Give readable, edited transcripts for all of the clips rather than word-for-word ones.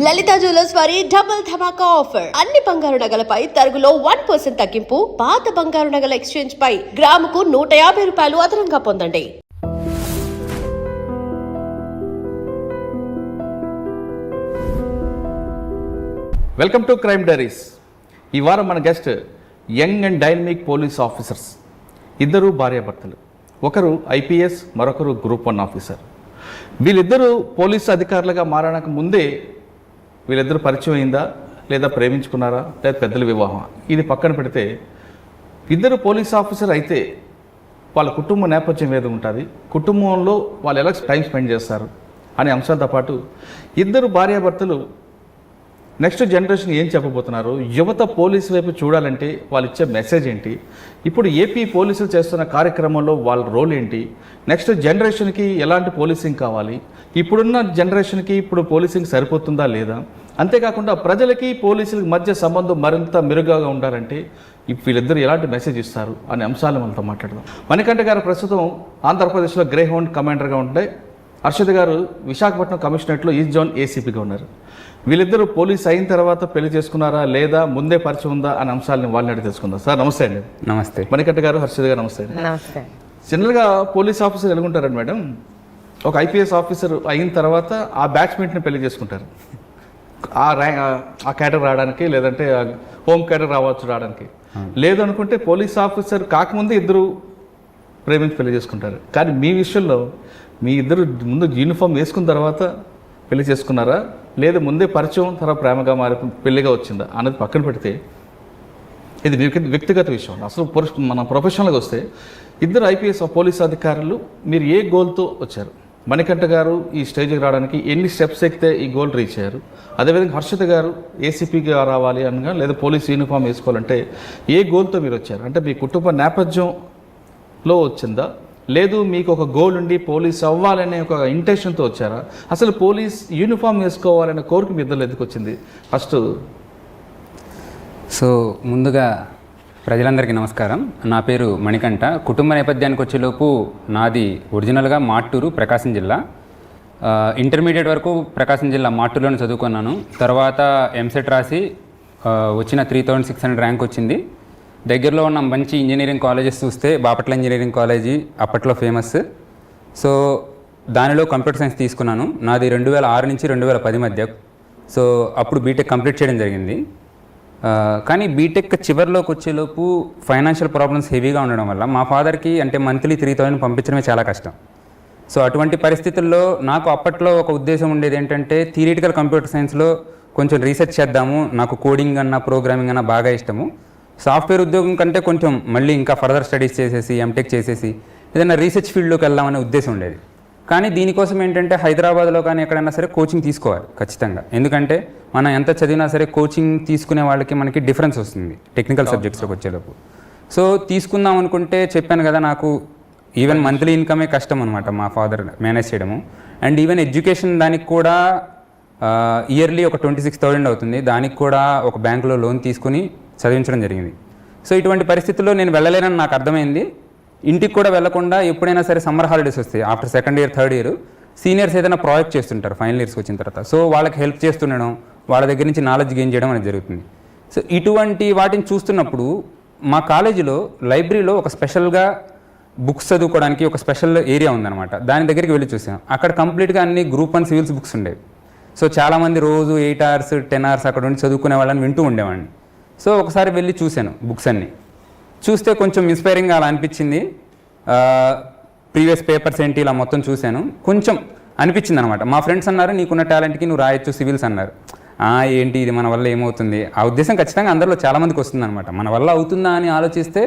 లలిత jewellers వారి double ధమాకా offer. అన్ని బంగారు నగలపై తరుగులో 1% తగ్గింపు. పాత బంగారు నగల ఎక్స్చేంజ్ పై గ్రాముకు 150 రూపాయలు అదనంగా పొందండి. Welcome to crime diaries. ఈ వారం మన guest young and dynamic police officers. ఇద్దరు భార్యాభర్తలు. ఒకరు ఐపీఎస్, మరొకరు గ్రూప్ 1 ఆఫీసర్. వీళ్ళిద్దరూ పోలీసు అధికారులుగా మారడానికి ముందే వీళ్ళిద్దరు పరిచయం అయిందా, లేదా ప్రేమించుకున్నారా, లేదా పెద్దల వివాహం, ఇది పక్కన పెడితే ఇద్దరు పోలీస్ ఆఫీసర్ అయితే వాళ్ళ కుటుంబ నేపథ్యం ఏది ఉంటుంది, కుటుంబంలో వాళ్ళు ఎలా టైం స్పెండ్ చేస్తారు అనే అంశాలతో పాటు ఇద్దరు భార్యాభర్తలు నెక్స్ట్ జనరేషన్ ఏం చెప్పబోతున్నారు, యువత పోలీసు వైపు చూడాలంటే వాళ్ళు ఇచ్చే మెసేజ్ ఏంటి, ఇప్పుడు ఏపీ పోలీసులు చేస్తున్న కార్యక్రమంలో వాళ్ళ రోల్ ఏంటి, నెక్స్ట్ జనరేషన్కి ఎలాంటి పోలీసింగ్ కావాలి, ఇప్పుడున్న జనరేషన్కి ఇప్పుడు పోలీసింగ్ సరిపోతుందా లేదా, అంతేకాకుండా ప్రజలకి పోలీసులకి మధ్య సంబంధం మరింత మెరుగ్గా ఉండాలంటే వీళ్ళిద్దరు ఎలాంటి మెసేజ్ ఇస్తారు అనే అంశాలు మనతో మాట్లాడదాం. మణికంఠ గారు ప్రస్తుతం ఆంధ్రప్రదేశ్లో గ్రే హౌండ్ కమాండర్గా ఉంటే, హర్షిత్ గారు విశాఖపట్నం కమిషనరేట్లో ఈస్ట్ జోన్ ఏసీపీగా ఉన్నారు. వీళ్ళిద్దరూ పోలీస్ అయిన తర్వాత పెళ్లి చేసుకున్నారా, లేదా ముందే పరిచయం ఉందా అనే అంశాలను వాళ్ళని అడిగి తెలుసుకుందాం. సార్ నమస్తే అండి. నమస్తే. మణికంఠ గారు, హర్షిత్ గారు నమస్తే. నమస్తే. జనరల్గా పోలీస్ ఆఫీసర్ ఎలాగుంటారండి మేడం, ఒక ఐపీఎస్ ఆఫీసర్ అయిన తర్వాత ఆ బ్యాచ్మేట్ని పెళ్లి చేసుకుంటారు, ఆ కేటర్ రావడానికి, లేదంటే హోమ్ కేటర్ రావడానికి. లేదనుకుంటే పోలీస్ ఆఫీసర్ కాకముందే ఇద్దరు ప్రేమించి పెళ్లి చేసుకుంటారు. కానీ మీ విషయంలో మీ ఇద్దరు ముందు యూనిఫామ్ వేసుకున్న తర్వాత పెళ్లి చేసుకున్నారా, లేదా ముందే పరిచయం తర్వాత ప్రేమగా మారి పెళ్లిగా వచ్చిందా అన్నది పక్కన పెడితే ఇది వ్యక్తిగత విషయం. అసలు మన ప్రొఫెషనల్గా వస్తే ఇద్దరు ఐపీఎస్ పోలీస్ అధికారులు మీరు ఏ గోల్తో వచ్చారు? మణికంఠ గారు ఈ స్టేజ్కి రావడానికి ఎన్ని స్టెప్స్ ఎక్కితే ఈ గోల్ రీచ్ అయ్యారు? అదేవిధంగా హర్షిత్ గారు ఏసీపీగా రావాలి అనగా, లేదా పోలీస్ యూనిఫామ్ వేసుకోవాలంటే ఏ గోల్తో మీరు వచ్చారు? అంటే మీ కుటుంబ నేపథ్యంలో వచ్చిందా, లేదు మీకు ఒక గోల్ ఉండి పోలీస్ అవ్వాలనే ఒక ఇంటెన్షన్తో వచ్చారా? అసలు పోలీస్ యూనిఫామ్ వేసుకోవాలనే కోరిక మీ ఇద్దరు ఎందుకు వచ్చింది ఫస్ట్? సో ముందుగా ప్రజలందరికీ నమస్కారం. నా పేరు మణికంఠ. కుటుంబ నేపథ్యానికి వచ్చేలోపు నాది ఒరిజినల్గా మాట్టూరు, ప్రకాశం జిల్లా. ఇంటర్మీడియట్ వరకు ప్రకాశం జిల్లా మాట్టూరులోనే చదువుకున్నాను. తర్వాత ఎంసెట్ రాసి వచ్చిన 3600 ర్యాంక్ వచ్చింది. దగ్గరలో ఉన్న మంచి ఇంజనీరింగ్ కాలేజెస్ చూస్తే బాపట్ల ఇంజనీరింగ్ కాలేజీ అప్పట్లో ఫేమస్. సో దానిలో కంప్యూటర్ సైన్స్ తీసుకున్నాను. నాది 2006 నుంచి 2010 మధ్య. సో అప్పుడు బీటెక్ కంప్లీట్ చేయడం జరిగింది. కానీ బీటెక్ చివరిలోకి వచ్చేలోపు ఫైనాన్షియల్ ప్రాబ్లమ్స్ హెవీగా ఉండడం వల్ల మా ఫాదర్కి అంటే మంత్లీ 3000 పంపించడమే చాలా కష్టం. సో అటువంటి పరిస్థితుల్లో నాకు అప్పట్లో ఒక ఉద్దేశం ఉండేది ఏంటంటే, థియరిటికల్ కంప్యూటర్ సైన్స్లో కొంచెం రీసెర్చ్ చేద్దాము, నాకు కోడింగ్ అన్న ప్రోగ్రామింగ్ అన్న బాగా ఇష్టము. సాఫ్ట్వేర్ ఉద్యోగం కంటే కొంచెం మళ్ళీ ఇంకా ఫర్దర్ స్టడీస్ చేసేసి ఎంటెక్ చేసేసి ఏదైనా రీసెర్చ్ ఫీల్డ్లోకి వెళ్దామనే ఉద్దేశం ఉండేది. కానీ దీనికోసం ఏంటంటే హైదరాబాద్లో కానీ ఎక్కడైనా సరే కోచింగ్ తీసుకోవాలి ఖచ్చితంగా. ఎందుకంటే మనం ఎంత చదివినా సరే కోచింగ్ తీసుకునే వాళ్ళకి మనకి డిఫరెన్స్ వస్తుంది టెక్నికల్ సబ్జెక్ట్స్లోకి వచ్చేలోపు. సో తీసుకుందాం అనుకుంటే చెప్పాను కదా, నాకు ఈవెన్ మంత్లీ ఇన్కమే కష్టం అనమాట మా ఫాదర్ మేనేజ్ చేయడము. అండ్ ఈవెన్ ఎడ్యుకేషన్ దానికి కూడా ఇయర్లీ ఒక 26,000 అవుతుంది. దానికి కూడా ఒక బ్యాంకులో లోన్ తీసుకుని చదివించడం జరిగింది. సో ఇటువంటి పరిస్థితుల్లో నేను వెళ్ళలేనని నాకు అర్థమైంది. ఇంటికి కూడా వెళ్లకుండా ఎప్పుడైనా సరే సమ్మర్ హాలిడేస్ వస్తాయి after second year, third year seniors ఏదైనా ప్రాజెక్ట్ చేస్తుంటారు ఫైనల్ ఇయర్స్కి వచ్చిన తర్వాత. సో వాళ్ళకి హెల్ప్ చేస్తుండడం, వాళ్ళ దగ్గర నుంచి నాలెడ్జ్ గెయిన్ చేయడం అనేది జరుగుతుంది. సో ఇటువంటి వాటిని చూస్తున్నప్పుడు మా కాలేజీలో లైబ్రరీలో ఒక స్పెషల్గా బుక్స్ చదువుకోవడానికి ఒక స్పెషల్ ఏరియా ఉందన్నమాట. దాని దగ్గరికి వెళ్ళి చూసాం. అక్కడ కంప్లీట్గా అన్ని గ్రూప్ 1 సివిల్స్ బుక్స్ ఉండేవి. సో చాలామంది రోజు 8 hours 10 hours అక్కడ ఉండి చదువుకునే వాళ్ళని వింటూ ఉండేవాడిని. సో ఒకసారి వెళ్ళి చూశాను బుక్స్ అన్నీ. చూస్తే కొంచెం ఇన్స్పైరింగ్గా అలా అనిపించింది. ప్రీవియస్ పేపర్స్ ఏంటి ఇలా మొత్తం చూశాను, కొంచెం అనిపించింది అనమాట. మా ఫ్రెండ్స్ అన్నారు, నీకున్న టాలెంట్కి నువ్వు రాయొచ్చు సివిల్స్ అన్నారు. ఏంటి ఇది మన వల్ల ఏమవుతుంది? ఆ ఉద్దేశం ఖచ్చితంగా అందరిలో చాలామందికి వస్తుంది అనమాట. మన వల్ల అవుతుందా అని ఆలోచిస్తే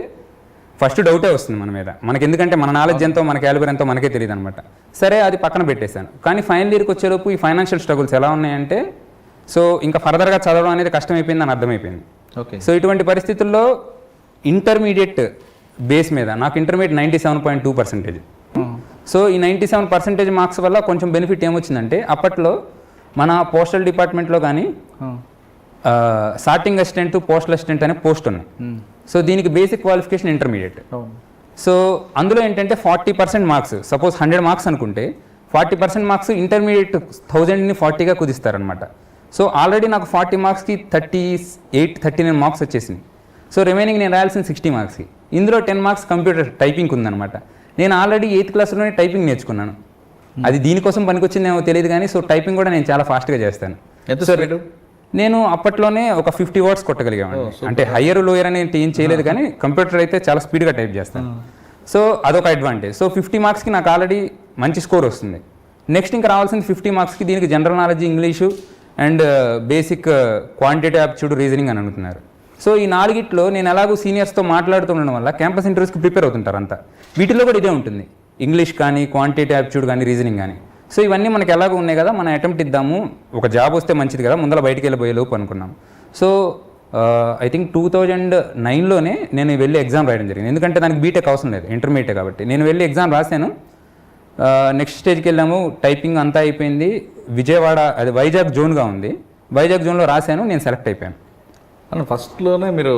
ఫస్ట్ డౌటే వస్తుంది మన మీద. మనకి ఎందుకంటే మన నాలెడ్జ్ ఎంతో, మన క్యాలిబర్ ఎంతో మనకే తెలియదు అనమాట. సరే అది పక్కన పెట్టేశాను. కానీ ఫైనల్ ఇయర్కి వచ్చేలోపు ఈ ఫైనాన్షియల్ స్ట్రగుల్స్ ఎలా ఉన్నాయంటే, సో ఇంకా ఫర్దర్గా చదవడం అనేది కష్టమైపోయింది అని అర్థమైపోయింది. ఓకే. సో ఇటువంటి పరిస్థితుల్లో ఇంటర్మీడియట్ బేస్ మీద నాకు ఇంటర్మీడియట్ 97.2%. సో ఈ 97% మార్క్స్ వల్ల కొంచెం బెనిఫిట్ ఏమొచ్చిందంటే, అప్పట్లో మన పోస్టల్ డిపార్ట్మెంట్లో కానీ సార్టింగ్ అసిస్టెంట్, పోస్టల్ అసిస్టెంట్ అనే పోస్ట్ ఉన్నాయి. సో దీనికి బేసిక్ క్వాలిఫికేషన్ ఇంటర్మీడియట్. సో అందులో ఏంటంటే 40% మార్క్స్, సపోజ్ 100 మార్క్స్ అనుకుంటే 40% మార్క్స్ ఇంటర్మీడియట్ 1000ని 40గా కుదిస్తారనమాట. సో ఆల్రెడీ నాకు 40 మార్క్స్కి 39 మార్క్స్ వచ్చేసినాయి. సో రిమైనింగ్ నేను రాయాల్సిన 60 మార్క్స్కి. ఇందులో 10 మార్క్స్ కంప్యూటర్ టైపింగ్ ఉందన్నమాట. నేను ఆల్రెడీ 8th క్లాస్లోనే టైపింగ్ నేర్చుకున్నాను. అది దీనికోసం పనికొచ్చిందేమో తెలియదు కానీ సో టైపింగ్ కూడా నేను చాలా ఫాస్ట్గా చేస్తాను. ఎంత స్పీడ్? నేను అప్పట్లోనే ఒక 50 వర్డ్స్ కొట్టగలిగాను. అంటే హయ్యర్ లోయర్ అని ఏం చేయలేదు కానీ కంప్యూటర్ అయితే చాలా స్పీడ్గా టైప్ చేస్తాను. సో అదొక అడ్వాంటేజ్. సో 50 మార్క్స్కి నాకు ఆల్రెడీ మంచి స్కోర్ వస్తుంది. నెక్స్ట్ ఇంకా రావాల్సింది 50 మార్క్స్కి దీనికి general knowledge, English and basic quantitative aptitude, reasoning అని అనుకున్నారు. సో ఈ 4గిట్లో నేను ఎలాగో సీనియర్స్తో మాట్లాడుతుండడం వల్ల క్యాంపస్ ఇంటర్వ్యూస్కి ప్రిపేర్ అవుతుంటారు అంతా. వీటిలో కూడా ఇదే ఉంటుంది, ఇంగ్లీష్ కానీ క్వాంటిటేటివ్ యాప్టిట్యూడ్ కానీ రీజనింగ్ కానీ. సో ఇవన్నీ మనకి ఎలాగో ఉన్నాయి కదా, మనం అటెంప్ట్ ఇద్దాము, ఒక జాబ్ వస్తే మంచిది కదా, ముందర బయటికి వెళ్ళిపోయేలోపు అనుకున్నాం. సో ఐ థింక్ 2009లోనే నేను వెళ్ళి ఎగ్జామ్ రాయడం జరిగింది. ఎందుకంటే దానికి బీటెక్ అవసరం లేదు, ఇంటర్మీడియట్ కాబట్టి. నేను వెళ్ళి ఎగ్జామ్ రాశాను. నెక్స్ట్ స్టేజ్కి వెళ్ళాము, టైపింగ్ అంతా అయిపోయింది. విజయవాడ, అది వైజాగ్ జోన్గా ఉంది, వైజాగ్ జోన్లో రాశాను, నేను సెలెక్ట్ అయిపోయాను. ఫస్ట్లోనే మీరు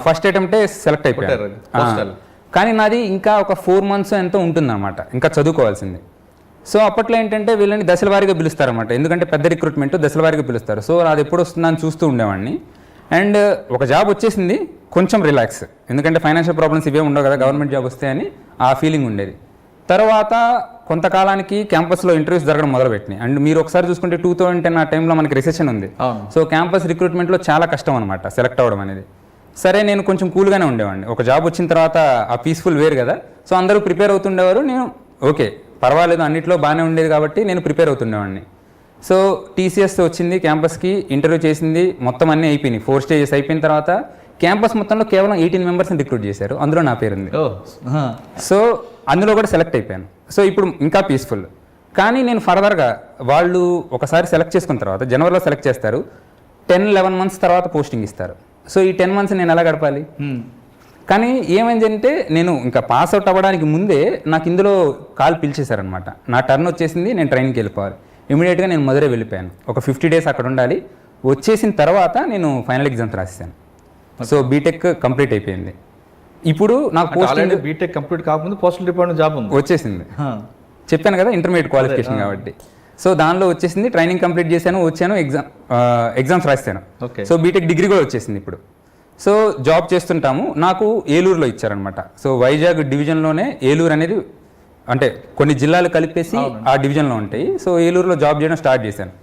ఫస్ట్ అటెంప్టే సెలెక్ట్ అయిపోయాను. కానీ నాది ఇంకా ఒక 4 months ఎంతో ఉంటుందన్నమాట, ఇంకా చదువుకోవాల్సింది. సో అప్పట్లో ఏంటంటే వీళ్ళని దశల వారీగా పిలుస్తారన్నమాట, ఎందుకంటే పెద్ద రిక్రూట్మెంట్ దశల వారీగా పిలుస్తారు. సో అది ఎప్పుడు వస్తుందని చూస్తూ ఉండేవాడిని. అండ్ ఒక జాబ్ వచ్చేసింది, కొంచెం రిలాక్స్, ఎందుకంటే ఫైనాన్షియల్ ప్రాబ్లమ్స్ ఇవే ఉండవు కదా, గవర్నమెంట్ జాబ్ వస్తే అని ఆ ఫీలింగ్ ఉండేది. తర్వాత కొంతకాలానికి క్యాంపస్లో ఇంటర్వ్యూస్ జరగడం మొదలుపెట్టినాయి. అండ్ మీరు ఒకసారి చూసుకుంటే 2010 ఆ టైంలో మనకి రిసెషన్ ఉంది. సో క్యాంపస్ రిక్రూట్మెంట్లో చాలా కష్టం అనమాట సెలెక్ట్ అవ్వడం అనేది. సరే నేను కొంచెం కూల్గానే ఉండేవాడిని. ఒక జాబ్ వచ్చిన తర్వాత ఆ పీస్ఫుల్ వేరు కదా, సో అందరూ ప్రిపేర్ అవుతుండేవారు. నేను ఓకే పర్వాలేదు, అన్నిట్లో బాగానే ఉండేది కాబట్టి నేను ప్రిపేర్ అవుతుండేవాడిని. సో టీసీఎస్ వచ్చింది, క్యాంపస్కి ఇంటర్వ్యూ చేసింది, మొత్తం అన్నీ అయిపోయినాయి. 4 stages అయిపోయిన తర్వాత క్యాంపస్ మొత్తంలో కేవలం 18 మెంబర్స్ని రిక్రూట్ చేశారు, అందులో నా పేరుంది. సో అందులో కూడా సెలెక్ట్ అయిపోయాను. సో ఇప్పుడు ఇంకా పీస్ఫుల్. కానీ నేను ఫర్దర్గా వాళ్ళు ఒకసారి సెలెక్ట్ చేసుకున్న తర్వాత జనవరిలో సెలెక్ట్ చేస్తారు, 10-11 months తర్వాత పోస్టింగ్ ఇస్తారు. సో ఈ 10 months నేను ఎలా గడపాలి? కానీ ఏమైందంటే నేను ఇంకా పాస్ అవుట్ అవ్వడానికి ముందే నాకు ఇందులో కాల్ పిలిచేశారనమాట. నా టర్న్ వచ్చేసింది, నేను ట్రైనింగ్కి వెళ్ళిపోవాలి. ఇమీడియట్గా నేను మధురై వెళ్ళిపోయాను. ఒక 50 days అక్కడ ఉండాలి. వచ్చేసిన తర్వాత నేను ఫైనల్ ఎగ్జామ్స్ రాసేసాను. సో బీటెక్ కంప్లీట్ అయిపోయింది. ఇప్పుడు నాకు పోస్ట్ బీటెక్ కంప్లీట్ కాకముందు పోస్టల్ డిపార్ట్మెంట్ జాబ్ వచ్చేసింది. చెప్పాను కదా ఇంటర్మీడియట్ క్వాలిఫికేషన్ కాబట్టి. సో దానిలో వచ్చేసింది, ట్రైనింగ్ కంప్లీట్ చేశాను, వచ్చాను, ఎగ్జామ్స్ రాస్తాను. సో బీటెక్ డిగ్రీ కూడా వచ్చేసింది ఇప్పుడు. సో జాబ్ చేస్తుంటాము. నాకు ఏలూరులో ఇచ్చారనమాట. సో వైజాగ్ డివిజన్లోనే ఏలూరు అనేది, అంటే కొన్ని జిల్లాలు కలిపేసి ఆ డివిజన్లో ఉంటాయి. సో ఏలూరులో జాబ్ చేయడం స్టార్ట్ చేశాను.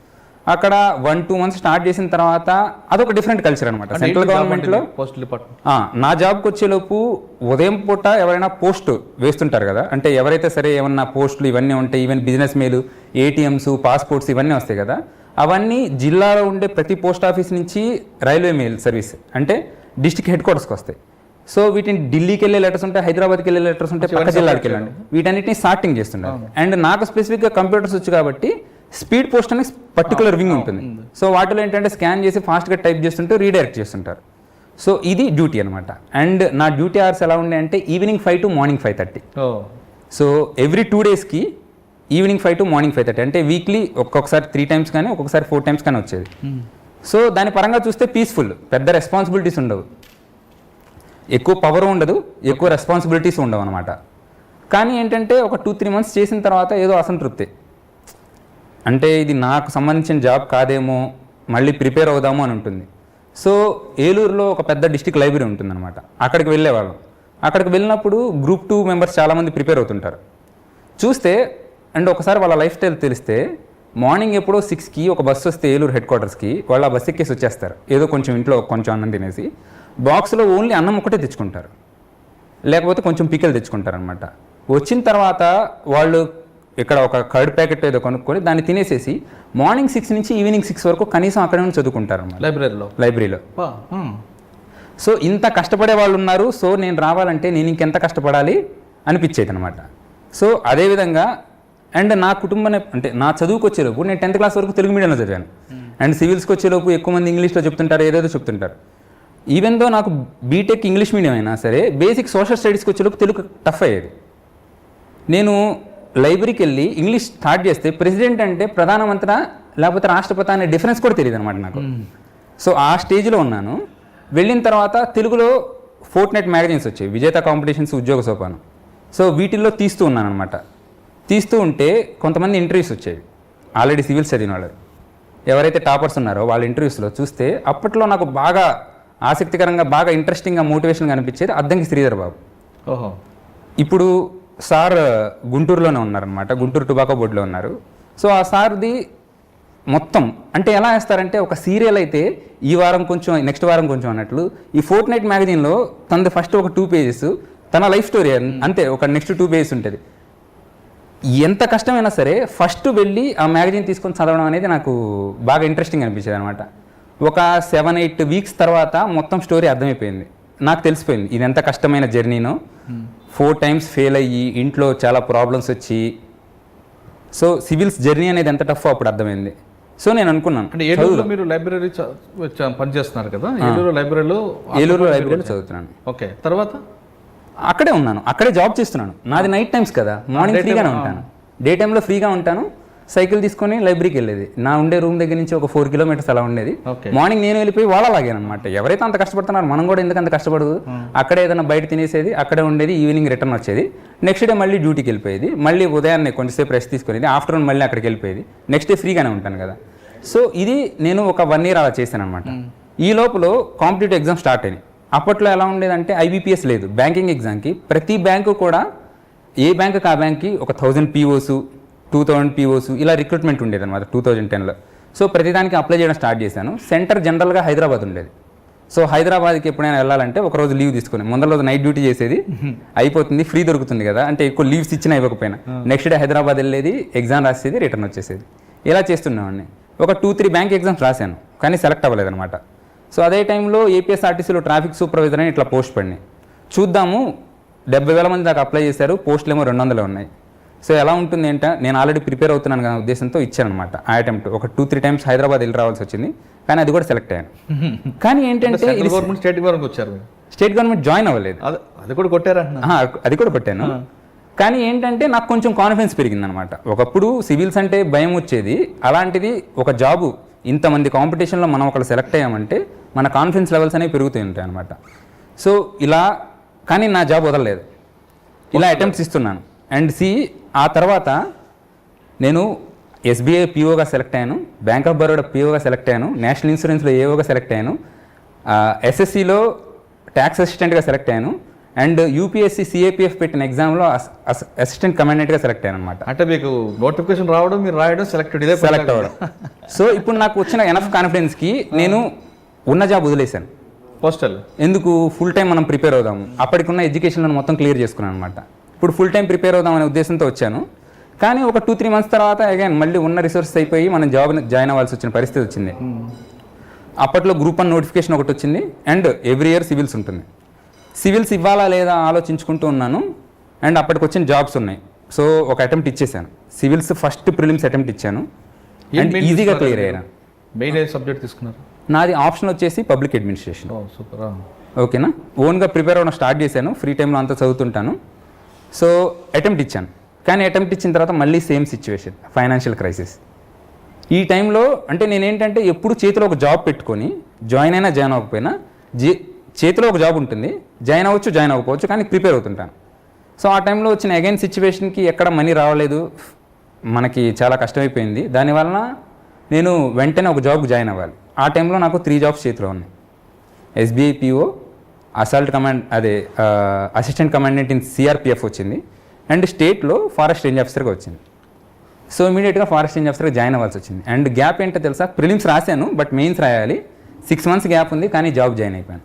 అక్కడ 1-2 months స్టార్ట్ చేసిన తర్వాత అదొక డిఫరెంట్ కల్చర్ అనమాట. సెంట్రల్ గవర్నమెంట్లో పోస్టల్ డిపార్ట్మెంట్. నా జాబ్కి వచ్చేలోపు ఉదయం పూట ఎవరైనా పోస్ట్ వేస్తుంటారు కదా, అంటే ఎవరైతే సరే ఏమన్నా పోస్టులు ఇవన్నీ ఉంటాయి, even business mail, ATMs, passports ఇవన్నీ వస్తాయి కదా, అవన్నీ జిల్లాలో ఉండే ప్రతి పోస్ట్ ఆఫీస్ నుంచి రైల్వే మెయిల్ సర్వీస్ అంటే డిస్ట్రిక్ట్ హెడ్ క్వార్టర్స్కి వస్తాయి. సో వీటిని ఢిల్లీకి వెళ్ళే లెటర్స్ ఉంటాయి, హైదరాబాద్కి వెళ్ళే లెటర్స్ ఉంటాయి, పక్క జిల్లాకి వెళ్ళండి, వీటన్నిటిని సార్టింగ్ చేస్తున్నారు. అండ్ నాకు స్పెసిఫిక్గా కంప్యూటర్స్ వచ్చు కాబట్టి స్పీడ్ పోస్ట్ అనే పర్టికులర్ వింగ్ ఉంటుంది. సో వాటిలో ఏంటంటే స్కాన్ చేసి ఫాస్ట్గా టైప్ చేస్తుంటే రీడైరెక్ట్ చేస్తుంటారు. సో ఇది డ్యూటీ అనమాట. అండ్ నా డ్యూటీ అవర్స్ ఎలా ఉండే అంటే evening 5 to morning 5:30. So every 2 daysకి ఈవినింగ్ 5 to మార్నింగ్ 5:30, అంటే వీక్లీ ఒక్కొక్కసారి 3 times కానీ ఒక్కొక్కసారి 4 times కానీ వచ్చేది. సో దాని పరంగా చూస్తే పీస్ఫుల్, పెద్ద రెస్పాన్సిబిలిటీస్ ఉండవు, ఎక్కువ పవర్ ఉండదు, ఎక్కువ రెస్పాన్సిబిలిటీస్ ఉండవు అనమాట. కానీ ఏంటంటే ఒక 2-3 months చేసిన తర్వాత ఏదో అసంతృప్తి, అంటే ఇది నాకు సంబంధించిన జాబ్ కాదేమో, మళ్ళీ ప్రిపేర్ అవుదాము అని ఉంటుంది. సో ఏలూరులో ఒక పెద్ద డిస్ట్రిక్ట్ లైబ్రరీ ఉంటుందన్నమాట, అక్కడికి వెళ్ళేవాళ్ళం. అక్కడికి వెళ్ళినప్పుడు Group 2 members చాలామంది ప్రిపేర్ అవుతుంటారు. చూస్తే అండ్ ఒకసారి వాళ్ళ లైఫ్ స్టైల్ తెలిస్తే, మార్నింగ్ ఎప్పుడో 6కి ఒక బస్సు వస్తే ఏలూరు హెడ్ క్వార్టర్స్కి, వాళ్ళు ఆ బస్సు ఎక్కేసి వచ్చేస్తారు. ఏదో కొంచెం ఇంట్లో కొంచెం అన్నం తినేసి బాక్స్లో ఓన్లీ అన్నం ఒకటే తెచ్చుకుంటారు, లేకపోతే కొంచెం పికెల్ తెచ్చుకుంటారు అనమాట. వచ్చిన తర్వాత వాళ్ళు ఇక్కడ ఒక కర్డ్ ప్యాకెట్ ఏదో కొనుక్కొని దాన్ని తినేసేసి మార్నింగ్ 6 నుంచి ఈవినింగ్ 6 వరకు కనీసం అక్కడే ఉండి చదువుకుంటారు లైబ్రరీలో. సో ఇంత కష్టపడే వాళ్ళు ఉన్నారు. సో నేను రావాలంటే నేను ఇంకెంత కష్టపడాలి అనిపించేది అనమాట. సో అదేవిధంగా అండ్ నా కుటుంబం, అంటే నా చదువుకు వచ్చేలోపు నేను 10th class వరకు తెలుగు మీడియంలో చదివాను. అండ్ సివిల్స్కి వచ్చేలోపు ఎక్కువ మంది ఇంగ్లీష్లో చెప్తుంటారు, ఏదేదో చెప్తుంటారు. ఈవెన్ దో నాకు బీటెక్ ఇంగ్లీష్ మీడియం అయినా సరే బేసిక్ సోషల్ స్టడీస్కి వచ్చేలోపు తెలుగు టఫ్ అయ్యేది. నేను లైబ్రరీకి వెళ్ళి ఇంగ్లీష్ స్టార్ట్ చేస్తే ప్రెసిడెంట్ అంటే ప్రధానమంత్రి లేకపోతే రాష్ట్రపతి అనే డిఫరెన్స్ కూడా తెలియదు అనమాట నాకు. సో ఆ స్టేజ్లో ఉన్నాను. వెళ్ళిన తర్వాత తెలుగులో ఫోర్ట్నైట్ మ్యాగజైన్స్ వచ్చాయి, విజేత కాంపిటీషన్స్, ఉద్యోగ సోపానం. సో వీటిల్లో తీస్తూ ఉన్నాను అనమాట. తీస్తూ ఉంటే కొంతమంది ఇంటర్వ్యూస్ వచ్చేవి, ఆల్రెడీ సివిల్స్ చదివిన వాళ్ళు. ఎవరైతే టాపర్స్ ఉన్నారో వాళ్ళ ఇంటర్వ్యూస్లో చూస్తే అప్పట్లో నాకు బాగా ఆసక్తికరంగా బాగా ఇంట్రెస్టింగ్గా మోటివేషన్గా అనిపించేది అద్దంకి శ్రీధర్ బాబు. ఓహో. ఇప్పుడు సార్ గుంటూరులోనే ఉన్నారనమాట, గుంటూరు టొబాకో బోర్డులో ఉన్నారు. సో ఆ సార్ది మొత్తం అంటే ఎలా వేస్తారంటే ఒక సీరియల్ అయితే ఈ వారం కొంచెం నెక్స్ట్ వారం కొంచెం అన్నట్లు ఈ ఫోర్ట్ నైట్ మ్యాగజైన్లో తనది ఫస్ట్ ఒక 2 pages తన లైఫ్ స్టోరీ అంతే, ఒక నెక్స్ట్ 2 pages ఉంటుంది. ఎంత కష్టమైనా సరే ఫస్ట్ వెళ్ళి ఆ మ్యాగజైన్ తీసుకొని చదవడం అనేది నాకు బాగా ఇంట్రెస్టింగ్ అనిపించేది అనమాట. ఒక 7-8 weeks తర్వాత మొత్తం స్టోరీ అర్థమైపోయింది, నాకు తెలిసిపోయింది ఇది ఎంత కష్టమైన జర్నీనో. 4 times ఫెయిల్ అయ్యి ఇంట్లో చాలా ప్రాబ్లమ్స్ వచ్చి, సో సివిల్స్ జర్నీ అనేది ఎంత టఫ్ అప్పుడు అర్థమైంది. సో నేను అనుకున్నాను అంటే ఏలూరులో మీరు లైబ్రరీ పనిచేస్తున్నారు కదా, ఏలూరు లైబ్రరీలో చదువుతున్నాను. ఓకే. తర్వాత అక్కడే ఉన్నాను, అక్కడే జాబ్ చేస్తున్నాను. నాది నైట్ టైమ్స్ కదా, మార్నింగ్ ఫ్రీగానే ఉంటాను, డే టైంలో ఫ్రీగా ఉంటాను. సైకిల్ తీసుకొని లైబ్రరీకి వెళ్ళేది. నా ఉండే రూమ్ దగ్గర నుంచి ఒక 4 kilometers అలా ఉండేది. మార్నింగ్ నేను వెళ్ళిపోయి వాళ్ళలాగాను అనమాట. ఎవరైతే అంత కష్టపడుతున్నారు మనం కూడా ఎందుకు అంత కష్టపడదు. అక్కడే ఏదైనా బయట తినేసేది, అక్కడే ఉండేది, ఈవినింగ్ రిటర్న్ వచ్చేది. నెక్స్ట్ డే మళ్ళీ డ్యూటీకి వెళ్ళిపోయేది, మళ్ళీ ఉదయాన్నే కొంచెంసేపు రెస్ట్ తీసుకునేది, ఆఫ్టర్నూన్ మళ్ళీ అక్కడికి వెళ్ళిపోయేది. నెక్స్ట్ డే ఫ్రీగానే ఉంటాను కదా. సో ఇది నేను ఒక 1 year అలా చేశాను అనమాట. ఈ లోపల కాంపిటేటివ్ ఎగ్జామ్ స్టార్ట్ అయినాయి. అప్పట్లో ఎలా ఉండేదంటే IBPS లేదు, బ్యాంకింగ్ ఎగ్జామ్కి ప్రతి బ్యాంకు కూడా ఏ బ్యాంకుకి ఆ బ్యాంక్కి ఒక 1000 POs 2000 POs ఇలా రిక్రూట్మెంట్ ఉండేది అనమాట 2010లో. సో ప్రతిదానికి అప్లై చేయడం స్టార్ట్ చేశాను. సెంటర్ జనరల్గా హైదరాబాద్ ఉండేది. సో హైదరాబాద్కి ఎప్పుడైనా వెళ్ళాలంటే ఒకరోజు లీవ్ తీసుకుని ముందర రోజు నైట్ డ్యూటీ చేసేది, అయిపోతుంది, ఫ్రీ దొరుకుతుంది కదా అంటే ఎక్కువ లీవ్స్ ఇచ్చినా ఇవ్వకపోయినా నెక్స్ట్ డే హైదరాబాద్ వెళ్ళేది, ఎగ్జామ్ రాసేది, రిటర్న్ వచ్చేసేది. ఇలా చేస్తున్నామండి. ఒక 2-3 బ్యాంక్ ఎగ్జామ్స్ రాశాను కానీ సెలెక్ట్ అవ్వలేదు అనమాట. సో అదే టైంలో APSRTCలో ట్రాఫిక్ సూపర్వైజర్ అని ఇట్లా పోస్ట్ పడినాయి. చూద్దాము 70,000 మంది దాకా అప్లై చేశారు, పోస్టులు ఏమో 200 ఉన్నాయి. సో ఎలా ఉంటుంది అంటే నేను ఆల్రెడీ ప్రిపేర్ అవుతున్నాను కదా ఉద్దేశంతో ఇచ్చానమాట ఆ అటెంప్ట్. ఒక 2-3 times హైదరాబాద్ వెళ్ళి రావాల్సి వచ్చింది కానీ అది కూడా సెలెక్ట్ అయ్యాను. కానీ ఏంటంటే స్టేట్ గవర్నమెంట్ జాయిన్ అవ్వలేదు, అది కూడా కొట్టారా? అది కూడా కొట్టాను. కానీ ఏంటంటే నాకు కొంచెం కాన్ఫిడెన్స్ పెరిగిందనమాట. ఒకప్పుడు సివిల్స్ అంటే భయం వచ్చేది, అలాంటిది ఒక జాబు ఇంతమంది కాంపిటీషన్లో మనం ఒకళ్ళు సెలెక్ట్ అయ్యామంటే మన కాన్ఫిడెన్స్ లెవెల్స్ అనేవి పెరుగుతూ ఉంటాయి అనమాట. సో ఇలా కానీ నా జాబ్ వదలలేదు, ఇలా అటెంప్ట్స్ ఇస్తున్నాను. అండ్ ఆ తర్వాత నేను SBI POగా సెలెక్ట్ అయ్యాను, బ్యాంక్ ఆఫ్ బరోడా POగా సెలెక్ట్ అయ్యాను, నేషనల్ ఇన్సూరెన్స్లో AOగా సెలెక్ట్ అయ్యాను, SSCలో ట్యాక్స్ అసిస్టెంట్గా సెలెక్ట్ అయ్యాను, అండ్ UPSC CAPF పెట్టిన ఎగ్జామ్లో అసిస్టెంట్ కమాండెంట్గా సెలెక్ట్ అయ్యాను అనమాట. అంటే మీకు నోటిఫికేషన్ రావడం, మీరు రాయడం, సెలెక్ట్ అవ్వడం. సో ఇప్పుడు నాకు వచ్చిన ఎనఫ్ కాన్ఫిడెన్స్కి నేను ఉన్న జాబ్ వదిలేశాను. పోస్టల్ ఎందుకు, ఫుల్ టైం మనం ప్రిపేర్ అవుదాము. అప్పటికున్న ఎడ్యుకేషన్లో మొత్తం క్లియర్ చేసుకున్నాను అనమాట. ఇప్పుడు ఫుల్ టైం ప్రిపేర్ అవుదాం అనే ఉద్దేశంతో వచ్చాను. కానీ ఒక 2-3 months తర్వాత అగైన్ మళ్ళీ ఉన్న రిసోర్సెస్ అయిపోయి మనం జాబ్ జాయిన్ అవ్వాల్సి వచ్చిన పరిస్థితి వచ్చింది. అప్పట్లో గ్రూప్ 1 నోటిఫికేషన్ ఒకటి వచ్చింది అండ్ ఎవ్రీ ఇయర్ సివిల్స్ ఉంటుంది. సివిల్స్ ఇవ్వాలా లేదా ఆలోచించుకుంటూ ఉన్నాను అండ్ అప్పటికి వచ్చిన జాబ్స్ ఉన్నాయి. సో ఒక అటెంప్ట్ ఇచ్చేసాను, సివిల్స్ ఫస్ట్ ప్రిలిమ్స్ అటెంప్ట్ ఇచ్చాను అండ్ ఈజీగా క్లియర్ అయ్యాను. మెయిన్ సబ్జెక్ట్ తీసుకున్నారు? నాది ఆప్షన్ వచ్చేసి పబ్లిక్ అడ్మినిస్ట్రేషన్. సూపర్. ఓకేనా, ఓన్గా ప్రిపేర్ అవ్వడం స్టార్ట్ చేశాను, ఫ్రీ టైంలో అంతా చదువుతుంటాను. సో అటెంప్ట్ ఇచ్చాను, కానీ అటెంప్ట్ ఇచ్చిన తర్వాత మళ్ళీ సేమ్ సిచ్యువేషన్, ఫైనాన్షియల్ క్రైసిస్. ఈ టైంలో అంటే నేనేంటంటే ఎప్పుడు చేతిలో ఒక జాబ్ పెట్టుకొని జాయిన్ అయినా జాయిన్ అవ్వకపోయినా చేతిలో ఒక జాబ్ ఉంటుంది, జాయిన్ అవ్వచ్చు జాయిన్ అవ్వకపోవచ్చు కానీ ప్రిపేర్ అవుతుంటాను. సో ఆ టైంలో వచ్చిన అగైన్ సిచ్యువేషన్కి ఎక్కడ మనీ రావలేదు, మనకి చాలా కష్టమైపోయింది. దానివల్ల నేను వెంటనే ఒక జాబ్కి జాయిన్ అవ్వాలి. ఆ టైంలో నాకు 3 jobs చేతిలో ఉన్నాయి. SBI PO, assistant commandant in CRPF వచ్చింది అండ్ స్టేట్లో ఫారెస్ట్ రేంజ్ ఆఫీసర్గా వచ్చింది. సో ఇమీడియట్గా ఫారెస్ట్ రేంజ్ ఆఫీసర్గా జాయిన్ అవ్వాల్సి వచ్చింది. అండ్ గ్యాప్ ఏంటో తెలుసా, ప్రిలిమ్స్ రాశాను బట్ మెయిన్స్ రాయాలి, 6 months గ్యాప్ ఉంది కానీ జాబ్ జాయిన్ అయిపోయాను.